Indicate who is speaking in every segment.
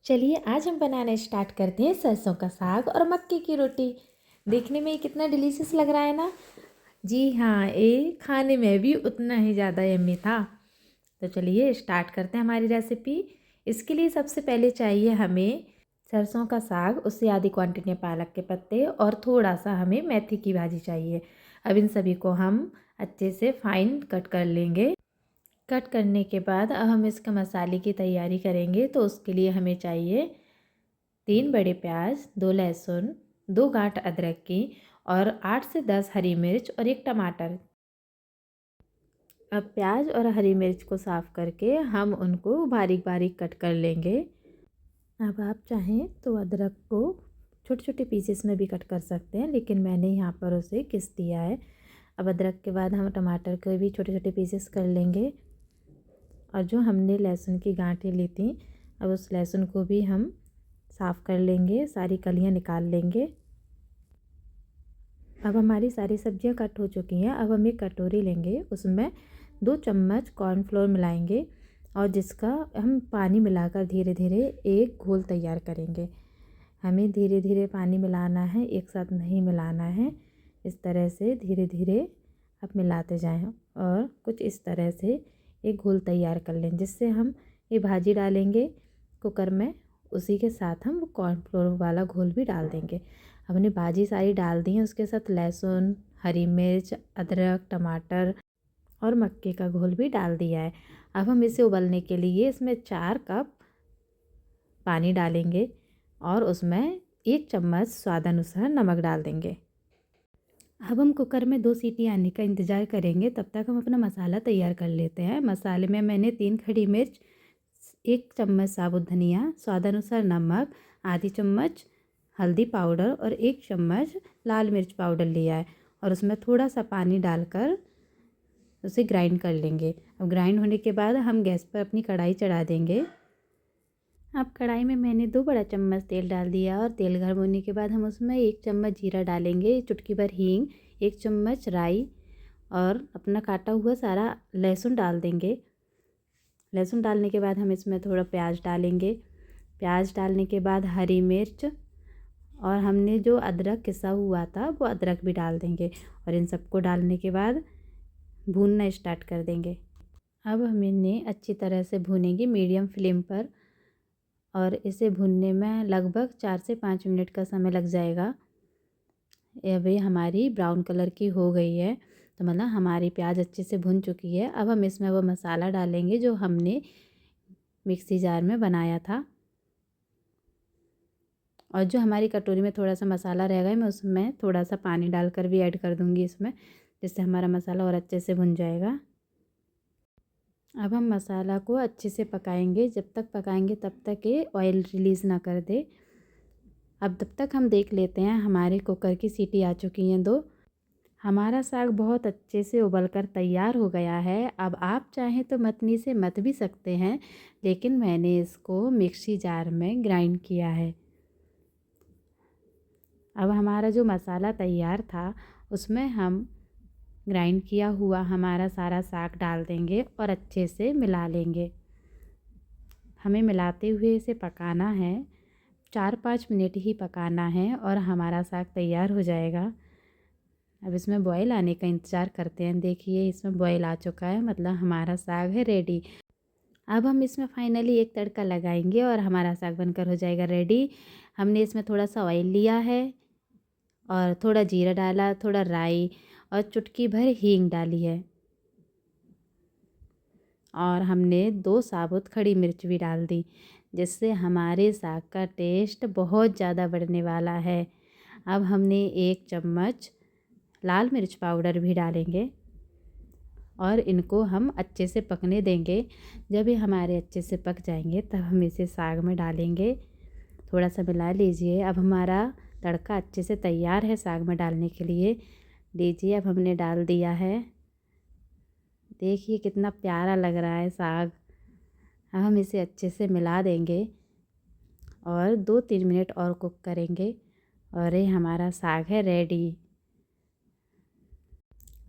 Speaker 1: चलिए आज हम बनाना स्टार्ट करते हैं सरसों का साग और मक्के की रोटी। देखने में ये कितना डिलीशियस लग रहा है ना। जी हाँ, ये खाने में भी उतना ही ज़्यादा यम्मी था। तो चलिए स्टार्ट करते हैं हमारी रेसिपी। इसके लिए सबसे पहले चाहिए हमें सरसों का साग, उससे आधी क्वांटिटी में पालक के पत्ते और थोड़ा सा हमें मेथी की भाजी चाहिए। अब इन सभी को हम अच्छे से फाइन कट कर लेंगे। कट करने के बाद अब हम इसका मसाले की तैयारी करेंगे। तो उसके लिए हमें चाहिए 3 बड़े प्याज, 2 लहसुन, 2 गांठ अदरक की और 8 से 10 हरी मिर्च और 1 टमाटर। अब प्याज और हरी मिर्च को साफ़ करके हम उनको बारीक बारीक कट कर लेंगे। अब आप चाहें तो अदरक को छोटे छोटे पीसेस में भी कट कर सकते हैं, लेकिन मैंने यहाँ पर उसे घिस दिया है। अब अदरक के बाद हम टमाटर को भी छोटे छोटे पीसेस कर लेंगे। और जो हमने लहसुन की गांठें ली थी, अब उस लहसुन को भी हम साफ़ कर लेंगे, सारी कलियां निकाल लेंगे। अब हमारी सारी सब्जियां कट हो चुकी हैं। अब हम एक कटोरी लेंगे, उसमें 2 चम्मच कॉर्नफ्लोर मिलाएंगे और जिसका हम पानी मिलाकर धीरे धीरे एक घोल तैयार करेंगे। हमें धीरे धीरे पानी मिलाना है, एक साथ नहीं मिलाना है। इस तरह से धीरे धीरे आप मिलाते जाएं और कुछ इस तरह से एक घोल तैयार कर लें, जिससे हम ये भाजी डालेंगे कुकर में, उसी के साथ हम कॉर्नफ्लोर वाला घोल भी डाल देंगे। हमने भाजी सारी डाल दी है, उसके साथ लहसुन, हरी मिर्च, अदरक, टमाटर और मक्के का घोल भी डाल दिया है। अब हम इसे उबलने के लिए इसमें 4 कप पानी डालेंगे और उसमें 1 चम्मच स्वादानुसार नमक डाल देंगे। अब हम कुकर में 2 सीटी आने का इंतज़ार करेंगे। तब तक हम अपना मसाला तैयार कर लेते हैं। मसाले में मैंने 3 खड़ी मिर्च, 1 चम्मच साबुत धनिया, स्वादानुसार नमक, आधी चम्मच हल्दी पाउडर और 1 चम्मच लाल मिर्च पाउडर लिया है और उसमें थोड़ा सा पानी डालकर उसे ग्राइंड कर लेंगे। अब ग्राइंड होने के बाद हम गैस पर अपनी कढ़ाई चढ़ा देंगे। अब कढ़ाई में मैंने 2 बड़ा चम्मच तेल डाल दिया और तेल गर्म होने के बाद हम उसमें 1 चम्मच जीरा डालेंगे, चुटकी भर हींग, 1 चम्मच राई और अपना काटा हुआ सारा लहसुन डाल देंगे। लहसुन डालने के बाद हम इसमें थोड़ा प्याज डालेंगे। प्याज डालने के बाद हरी मिर्च और हमने जो अदरक किसा हुआ था वो अदरक भी डाल देंगे और इन सबको डालने के बाद भूनना स्टार्ट कर देंगे। अब हम इन्हें अच्छी तरह से भूनेंगे मीडियम फ्लेम पर और इसे भूनने में लगभग 4 से 5 मिनट का समय लग जाएगा। अभी हमारी ब्राउन कलर की हो गई है, तो मतलब हमारी प्याज अच्छे से भुन चुकी है। अब हम इसमें वो मसाला डालेंगे जो हमने मिक्सी जार में बनाया था और जो हमारी कटोरी में थोड़ा सा मसाला रह गया, मैं उसमें थोड़ा सा पानी डालकर भी ऐड कर दूँगी इसमें, जिससे हमारा मसाला और अच्छे से भुन जाएगा। अब हम मसाला को अच्छे से पकाएंगे, जब तक पकाएंगे तब तक ये ऑयल रिलीज़ ना कर दे। अब तब तक हम देख लेते हैं, हमारे कुकर की सीटी आ चुकी हैं 2। हमारा साग बहुत अच्छे से उबल कर तैयार हो गया है। अब आप चाहें तो मतनी से मत भी सकते हैं, लेकिन मैंने इसको मिक्सी जार में ग्राइंड किया है। अब हमारा जो मसाला तैयार था उसमें हम ग्राइंड किया हुआ हमारा सारा साग डाल देंगे और अच्छे से मिला लेंगे। हमें मिलाते हुए इसे पकाना है, 4-5 मिनट ही पकाना है और हमारा साग तैयार हो जाएगा। अब इसमें बॉयल आने का इंतज़ार करते हैं। देखिए इसमें बॉयल आ चुका है, मतलब हमारा साग है रेडी। अब हम इसमें फाइनली एक तड़का लगाएंगे और हमारा साग बनकर हो जाएगा रेडी। हमने इसमें थोड़ा सा ऑयल लिया है और थोड़ा जीरा डाला, थोड़ा राई और चुटकी भर हींग डाली है और हमने 2 साबुत खड़ी मिर्च भी डाल दी, जिससे हमारे साग का टेस्ट बहुत ज़्यादा बढ़ने वाला है। अब हमने 1 चम्मच लाल मिर्च पाउडर भी डालेंगे और इनको हम अच्छे से पकने देंगे। जब ये हमारे अच्छे से पक जाएंगे तब हम इसे साग में डालेंगे। थोड़ा सा मिला लीजिए। अब हमारा तड़का अच्छे से तैयार है साग में डालने के लिए। लीजिए अब हमने डाल दिया है। देखिए कितना प्यारा लग रहा है साग। अब हम इसे अच्छे से मिला देंगे और 2-3 मिनट और कुक करेंगे और ये हमारा साग है रेडी।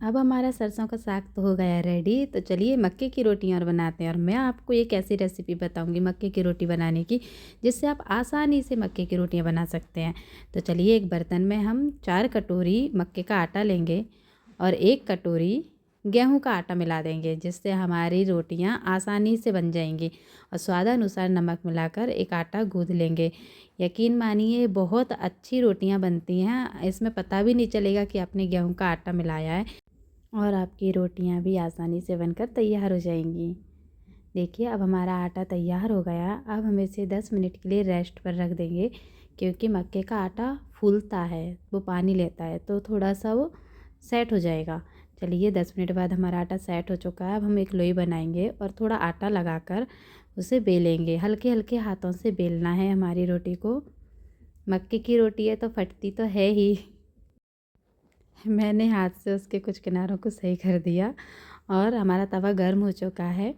Speaker 2: अब हमारा सरसों का साग तो हो गया रेडी। तो चलिए मक्के की रोटियां और बनाते हैं। और मैं आपको एक ऐसी रेसिपी बताऊंगी मक्के की रोटी बनाने की, जिससे आप आसानी से मक्के की रोटियां बना सकते हैं। तो चलिए एक बर्तन में हम 4 कटोरी मक्के का आटा लेंगे और 1 कटोरी गेहूं का आटा मिला देंगे, जिससे हमारी रोटियां आसानी से बन जाएंगी। और स्वादानुसार नमक मिलाकर एक आटा गूँथ लेंगे। यकीन मानिए बहुत अच्छी रोटियां बनती हैं, इसमें पता भी नहीं चलेगा कि आपने गेहूं का आटा मिलाया है, और आपकी रोटियां भी आसानी से बनकर तैयार हो जाएंगी। देखिए अब हमारा आटा तैयार हो गया। अब हम इसे 10 मिनट के लिए रेस्ट पर रख देंगे, क्योंकि मक्के का आटा फूलता है, वो पानी लेता है, तो थोड़ा सा वो सेट हो जाएगा। चलिए 10 मिनट बाद हमारा आटा सेट हो चुका है। अब हम एक लोई बनाएंगे और थोड़ा आटा लगाकर उसे बेलेंगे। हल्के हल्के हाथों से बेलना है हमारी रोटी को। मक्के की रोटी है तो फटती तो है ही। मैंने हाथ से उसके कुछ किनारों को सही कर दिया और हमारा तवा गर्म हो चुका है।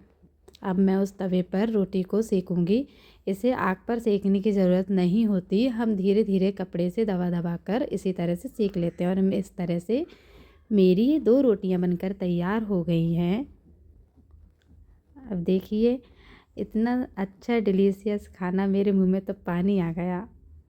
Speaker 2: अब मैं उस तवे पर रोटी को सेकूंगी। इसे आग पर सेकने की ज़रूरत नहीं होती, हम धीरे धीरे कपड़े से दबा दबा कर इसी तरह से सेक लेते हैं। और हम इस तरह से मेरी 2 रोटियां बनकर तैयार हो गई हैं। अब देखिए इतना अच्छा डिलीशियस खाना, मेरे मुंह में तो पानी आ गया।